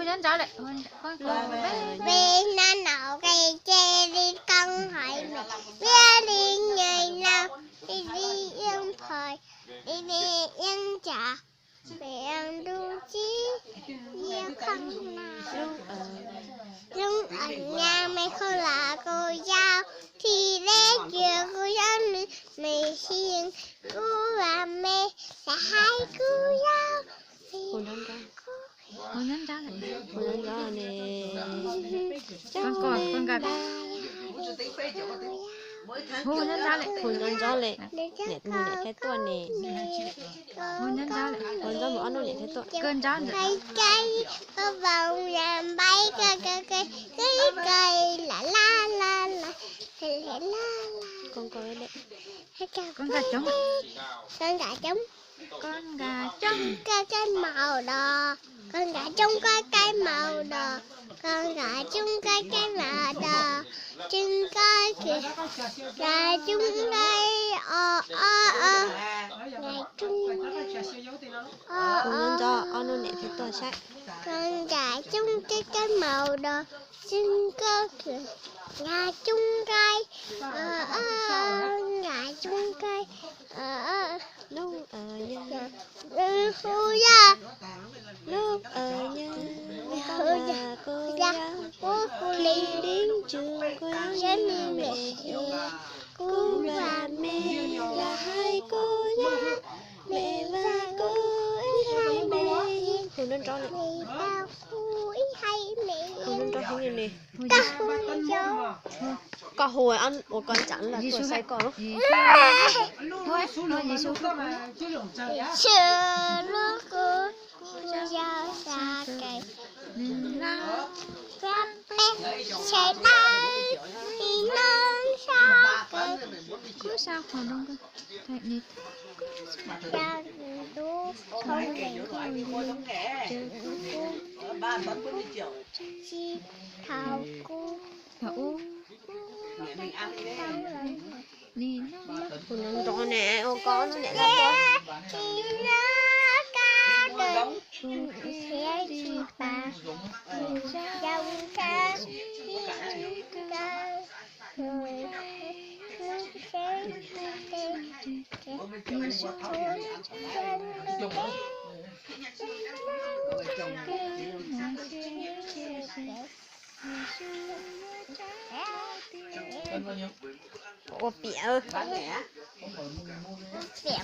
nhân cháu lại con Vì nó nấu cây chê đi con hỏi mẹ biết đi ngày nào đi đi yên thời đi đi yên trả mẹ ăn đu chí yên không nào lúc ở nhà mẹ không là cô giáo thì để kia cô giáo mẹ hiền cô và mẹ là hai cô giáo Hôn nhân cháu. hôn nhân cháu lại Hôn nhân cháu là nè. con gặp hôn nhân cháu lại Hôn nhân cháu lại. Nè mùi nè thế tuần nè. hôn nhân cháu lại Hôn cháu một ăn nè thế tuần. cơn cháu lại cây có vòng làm bay cây la la la la la la Con có đấy. con gà trống con gà trống con gà trống cái màu đỏ con gà trống có cái màu đỏ con gà trống có cái màu đỏ trứng coi kìa gà trống đây gà trống Hôn nhân cháu ăn nè thế tuần sách. con gà trống cái màu đỏ trứng coi kìa gà trống cây gà trống cây Lúc ở nhà. cô gia Lúc ở nhà. Cô gia giáo. cô linh Đến trường cô giáo đến mẹ. cô Và mẹ là hai cô giáo. Mẹ và cô ấy hai mẹ. Hôn nhân cháu này. mẹ bao cô ấy hay mẹ Hôn nhân cháu hay như này. các cô cháu Có hồi ăn một con chắn là tôi say con lúc. thôi gì số chờ lúc cô giao xa cây các bé chạy tay thì nâng xa cây cứ sao còn đông cơ thạch nít ra đu không để chi thảo cô thảo u nè Hôn nhân cháu nè, ô con nó nè là con. thì nó ca cây sẽ chi bà dòng ca ca rồi sẽ Ô bịa ơi. Đẹp